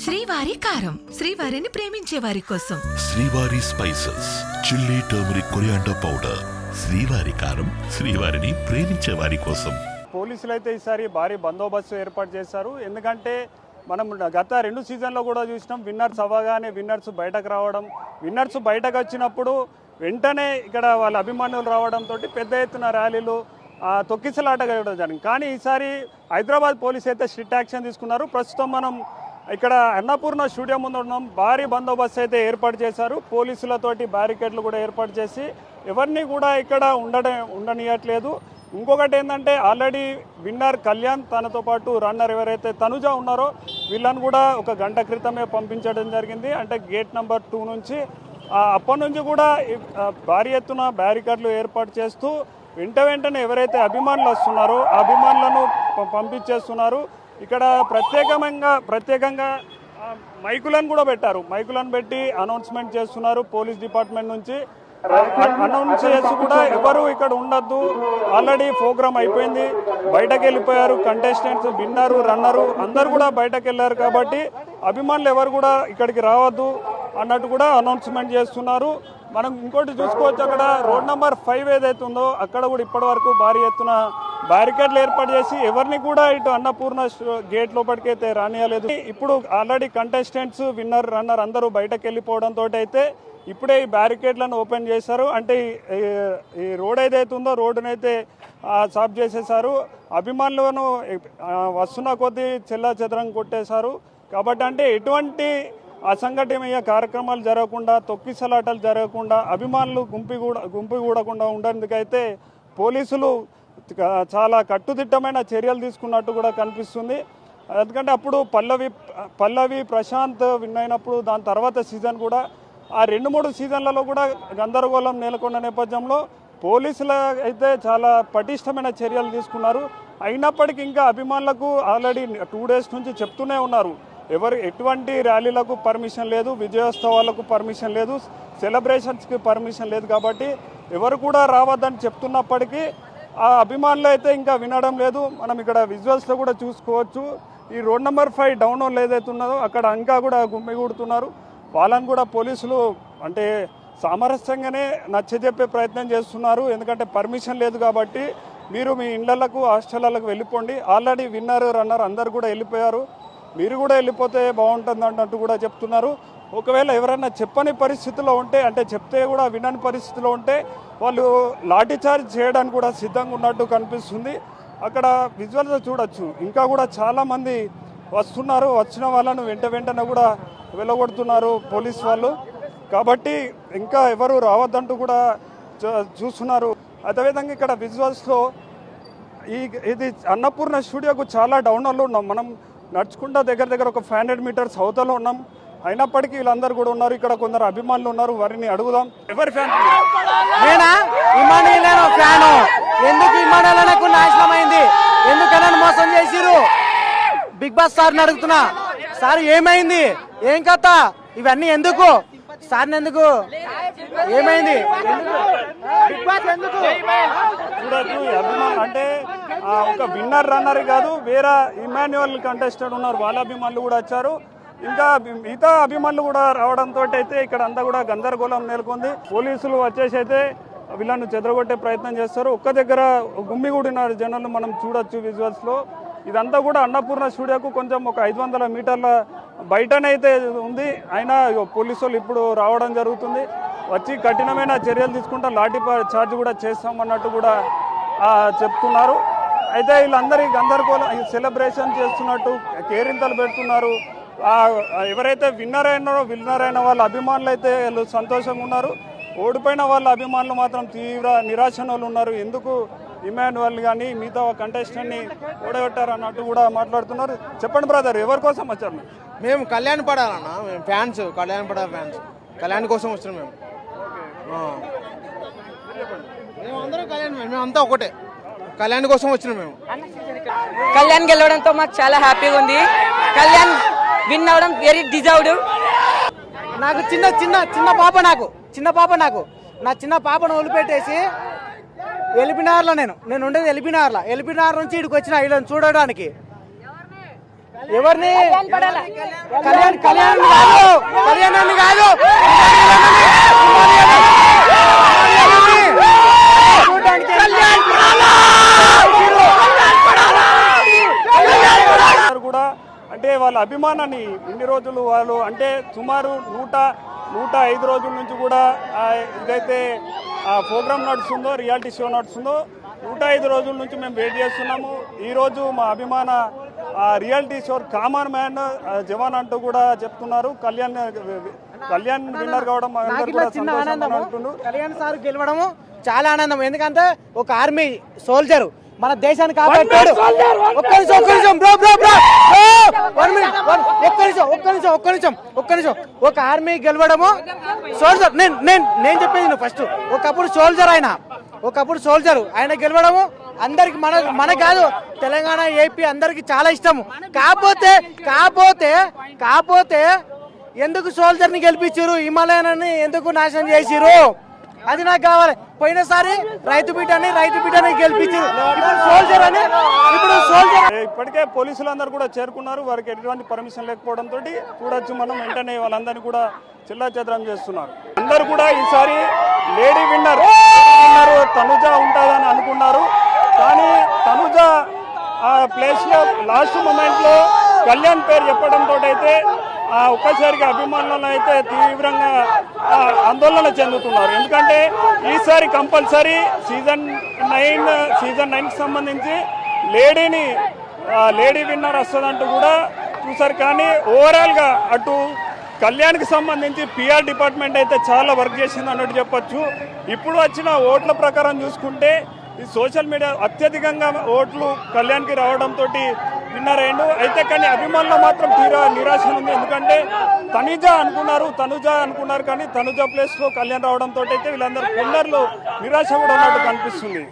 శ్రీవారి కారం, శ్రీవారిని ప్రేమించే వారి కోసం. శ్రీవారి spices, chilli, turmeric, coriander powder. శ్రీవారి కారం, శ్రీవారిని ప్రేమించే వారి కోసం. పోలీసులు అయితే ఈసారి భారీ బందోబస్తు ఏర్పాటు చేశారు. ఎందుకంటే మనం గత 2 సీజన్లో కూడా చూసినాం, విన్నర్స్ అవ్వగానే విన్నర్స్ బయటకు రావడం, విన్నర్స్ బయటకు వచ్చినప్పుడు వెంటనే ఇక్కడ వాళ్ళ అభిమానులు రావడంతో పెద్ద ఎత్తున ర్యాలీలు, తొక్కిసలాట జరిగింది. కానీ ఈసారి హైదరాబాద్ పోలీసు అయితే స్ట్రిక్ట్ యాక్షన్ తీసుకున్నారు. ప్రస్తుతం మనం ఇక్కడ అన్నపూర్ణ స్టూడియో ముందు ఉన్నాం. భారీ బందోబస్తు అయితే ఏర్పాటు చేశారు. పోలీసులతోటి బ్యారికేడ్లు కూడా ఏర్పాటు చేసి ఎవరిని కూడా ఇక్కడ ఉండనియట్లేదు. ఇంకొకటి ఏంటంటే ఆల్రెడీ విన్నర్ కళ్యాణ్, తనతో పాటు రన్నర్ ఎవరైతే తనుజ ఉన్నారో వీళ్ళని కూడా ఒక గంట క్రితమే పంపించడం జరిగింది. అంటే గేట్ నెంబర్ 2 నుంచి. అప్పటి నుంచి కూడా భారీ ఎత్తున బ్యారికేడ్లు ఏర్పాటు చేస్తూ వెంటనే ఎవరైతే అభిమానులు వస్తున్నారో ఆ అభిమానులను పంపించేస్తున్నారు. ఇక్కడ ప్రత్యేకంగా మైకులను కూడా పెట్టారు. మైకులను పెట్టి అనౌన్స్మెంట్ చేస్తున్నారు. పోలీస్ డిపార్ట్మెంట్ నుంచి అనౌన్స్ చేసి కూడా ఎవరు ఇక్కడ ఉండద్దు, ఆల్రెడీ ప్రోగ్రామ్ అయిపోయింది, బయటకు వెళ్ళిపోయారు కంటెస్టెంట్స్, విన్నరు, రన్నరు అందరు కూడా బయటకు వెళ్ళారు. కాబట్టి అభిమానులు ఎవరు కూడా ఇక్కడికి రావద్దు అన్నట్టు కూడా అనౌన్స్మెంట్ చేస్తున్నారు. మనం ఇంకోటి చూసుకోవచ్చు, అక్కడ రోడ్ నెంబర్ 5 ఏదైతే ఉందో అక్కడ కూడా ఇప్పటి వరకు భారీ ఎత్తున బ్యారికేడ్లు ఏర్పాటు చేసి ఎవరిని కూడా ఇటు అన్నపూర్ణ గేట్ లోపలికి అయితే రానియలేదు. ఇప్పుడు ఆల్రెడీ కంటెస్టెంట్స్, విన్నర్, రన్నర్ అందరూ బయటకు వెళ్ళిపోవడంతో అయితే ఇప్పుడే ఈ బ్యారికేడ్లను ఓపెన్ చేశారు. అంటే ఈ రోడ్ ఏదైతే ఉందో రోడ్డునైతే సాఫ్ చేసేసారు. అభిమానులను వస్తున్న కొద్దీ చెల్లాచెదరం కొట్టేశారు. కాబట్టి అంటే ఎటువంటి అసంఘటనీయ కార్యక్రమాలు జరగకుండా, తొక్కిసలాటలు జరగకుండా, అభిమానులు గుంపుగూడకుండా ఉండేందుకైతే పోలీసులు చాలా కట్టుదిట్టమైన చర్యలు తీసుకున్నట్టు కూడా కనిపిస్తుంది. ఎందుకంటే అప్పుడు పల్లవి ప్రశాంత్ విన్ అయినప్పుడు దాని తర్వాత సీజన్ కూడా ఆ 2-3 సీజన్లలో కూడా గందరగోళం నెలకొన్న నేపథ్యంలో పోలీసులు అయితే చాలా పటిష్టమైన చర్యలు తీసుకున్నారు. అయినప్పటికీ ఇంకా అభిమానులకు ఆల్రెడీ 2 డేస్ నుంచి చెప్తూనే ఉన్నారు, ఎటువంటి ర్యాలీలకు పర్మిషన్ లేదు, విజయోత్సవాలకు పర్మిషన్ లేదు, సెలబ్రేషన్స్కి పర్మిషన్ లేదు. కాబట్టి ఎవరు కూడా రావద్దని చెప్తున్నప్పటికీ ఆ అభిమానులు అయితే ఇంకా వినడం లేదు. మనం ఇక్కడ విజువల్స్లో కూడా చూసుకోవచ్చు. ఈ రోడ్ నెంబర్ 5 డౌన్ ఏదైతే ఉన్నదో అక్కడ ఇంకా కూడా గుమ్మిగూడుతున్నారు. వాళ్ళని కూడా పోలీసులు అంటే సామరస్యంగానే నచ్చజెప్పే ప్రయత్నం చేస్తున్నారు. ఎందుకంటే పర్మిషన్ లేదు కాబట్టి మీరు మీ ఇళ్లకు, హాస్టళ్లకు వెళ్ళిపోండి. ఆల్రెడీ విన్నర్, రన్నర్ అందరు కూడా వెళ్ళిపోయారు, మీరు కూడా వెళ్ళిపోతే బాగుంటుంది అన్నట్టు కూడా చెప్తున్నారు. ఒకవేళ ఎవరైనా చెప్పని పరిస్థితిలో ఉంటే, అంటే చెప్తే కూడా వినని పరిస్థితిలో ఉంటే వాళ్ళు లాఠీచార్జ్ చేయడానికి కూడా సిద్ధంగా ఉన్నట్టు కనిపిస్తుంది. అక్కడ విజువల్స్ చూడొచ్చు, ఇంకా కూడా చాలామంది వస్తున్నారు. వచ్చిన వాళ్ళను వెంటనే కూడా వెళ్ళగొడుతున్నారు పోలీస్ వాళ్ళు. కాబట్టి ఇంకా ఎవరు రావద్దంటూ కూడా చూస్తున్నారు. అదేవిధంగా ఇక్కడ విజువల్స్లో ఇది అన్నపూర్ణ స్టూడియోకు చాలా డౌన్లో ఉన్నాం. మనం నడుచుకుంటా దగ్గర ఒక 500 మీటర్స్ అవతల ఉన్నాం. అయినప్పటికీ వీళ్ళందరూ కూడా ఉన్నారు. ఇక్కడ కొందరు అభిమానులు ఉన్నారు, వారిని అడుగుదాం. ఎవరి ఫ్యాన్? ఫ్యాను. ఎందుకు ఇమానులకు నాశనం అయింది? ఎందుకన్నా మోసం చేసిరు? బిగ్ బాస్ సార్ని అడుగుతున్నా, సార్ ఏమైంది, ఏం కథ, ఇవన్నీ ఎందుకు సార్ని, ఎందుకు ఏమైంది? చూడొచ్చు అభిమానులు అంటే ఒక విన్నర్, రన్నర్ కాదు, వేరే ఇమాన్యువల్ కంటెస్టెంట్ ఉన్నారు, వాళ్ళ అభిమానులు కూడా వచ్చారు. ఇంకా మిగతా అభిమానులు కూడా రావడంతో అయితే ఇక్కడ అంతా కూడా గందరగోళం నెలకొంది. పోలీసులు వచ్చేసి అయితే వీళ్ళను చెదరగొట్టే ప్రయత్నం చేస్తారు. ఒక్క దగ్గర గుమ్మిగూడిన జనాలు మనం చూడొచ్చు విజువల్స్లో. ఇదంతా కూడా అన్నపూర్ణ స్టూడియోకు కొంచెం ఒక 500 మీటర్ల బయటనైతే ఉంది. అయినా పోలీసులు ఇప్పుడు రావడం జరుగుతుంది. వచ్చి కఠినమైన చర్యలు తీసుకుంటా లాఠీ చార్జ్ కూడా చేస్తామన్నట్టు కూడా చెప్తున్నారు. అయితే వీళ్ళందరి గందరగోళం సెలబ్రేషన్ చేస్తున్నట్టు కేరింతలు పెడుతున్నారు. ఎవరైతే విన్నర్ అయిన వాళ్ళ అభిమానులు అయితే వీళ్ళు సంతోషంగా ఉన్నారు. ఓడిపోయిన వాళ్ళ అభిమానులు మాత్రం తీవ్ర నిరాశలో ఉన్నారు. ఎందుకు ఇమాన్యువల్ కానీ మిగతా కంటెస్టెంట్ని ఓడగొట్టారు అన్నట్టు కూడా మాట్లాడుతున్నారు. చెప్పండి బ్రదర్, ఎవరి కోసం వచ్చారు? మేము కళ్యాణ్ పడాలన్నా, మేము ఫ్యాన్స్, కళ్యాణ్ పడాలి ఫ్యాన్స్, కళ్యాణ్ కోసం వచ్చినాం మేము. మేమందరం కళ్యాణ్, మేమంతా ఒకటే, కళ్యాణ్ కోసం వచ్చినాం మేము. కళ్యాణ్ గెలవడంతో మాకు చాలా హ్యాపీగా ఉంది. కళ్యాణ్ విన్ అవడం వెరీ డిజర్వ్డ్. నాకు చిన్న పాప నాకు నా చిన్న పాపను వదిలిపెట్టేసి ఎల్బీనగర్లో నేను ఉండేది ఎల్బీనగర్ నుంచి ఇక్కడికి వచ్చిన వీళ్ళని చూడడానికి. ఎవరిని కళ్యాణ్ కాదు కళ్యాణాన్ని కాదు కూడా అంటే వాళ్ళ అభిమానాన్ని ఇన్ని రోజులు వాళ్ళు అంటే సుమారు 105 రోజుల నుంచి కూడా ఇదైతే ప్రోగ్రామ్ నడుస్తుందో రియాలిటీ షో నడుస్తుందో 105 రోజుల నుంచి మేము వెయిట్ చేస్తున్నాము. ఈరోజు మా అభిమాన రియాలిటీ షో కామన్ మ్యాన్ జవాన్ అంటూ కూడా చెప్తున్నారు. కళ్యాణ్ విన్నర్ కావడం కళ్యాణ్ సార్ గెలవడము చాలా ఆనందం. ఎందుకంటే ఒక ఆర్మీ సోల్జర్ మన దేశాన్ని కాపాడాడు. ఒక్క నిమిషం ఒక ఆర్మీ గెలవడము సోల్జర్ నేను చెప్పేది ఫస్ట్ ఒకప్పుడు సోల్జర్ ఆయన గెలవడము అందరికి మన కాదు తెలంగాణ ఏపీ అందరికి చాలా ఇష్టము. కాకపోతే ఎందుకు సోల్జర్ ని గెలిపించారు, హిమాలయాన్ని ఎందుకు నాశనం చేసిరు, అది నాకు కావాలి. పోయినసారి రైతు బిడ్డని గెలిపించారు, ఇప్పుడు సోల్జర్. ఇప్పటికే పోలీసులందరూ కూడా చేరుకున్నారు. వారికి ఎటువంటి పర్మిషన్ లేకపోవడంతో చూడొచ్చు మనం వెంటనే వాళ్ళందరినీ కూడా చెల్లాచెదరం చేస్తున్నారు. అందరూ కూడా ఈసారి లేడీ విన్నర్ తనుజ ఉంటుందని అనుకున్నారు. కానీ తనుజ ఆ ప్లేస్ లో లాస్ట్ మూమెంట్ లో కళ్యాణ్ పేరు చెప్పడంతో అయితే ఒక్కసారిగా అభిమానులను అయితే తీవ్రంగా ఆందోళన చెందుతున్నారు. ఎందుకంటే ఈసారి కంపల్సరీ సీజన్ 9 సంబంధించి లేడీ విన్నర్ వస్తుందంటూ కూడా చూసారు. కానీ ఓవరాల్ గా అటు కళ్యాణ్కి సంబంధించి పిఆర్ డిపార్ట్మెంట్ అయితే చాలా వర్క్ చేసింది అన్నట్టు చెప్పొచ్చు. ఇప్పుడు వచ్చిన ఓట్ల ప్రకారం చూసుకుంటే ఈ సోషల్ మీడియా అత్యధికంగా ఓట్లు కళ్యాణ్కి రావడంతో విన్నర్ అయ్యిండు. అయితే కానీ అభిమానులు మాత్రం తీరా నిరాశ ఉంది. ఎందుకంటే తనుజ అనుకున్నారు కానీ తనుజ ప్లేస్ లో కళ్యాణ్ రావడంతో అయితే వీళ్ళందరూ విన్నర్లు నిరాశ కూడా ఉన్నట్టు కనిపిస్తుంది.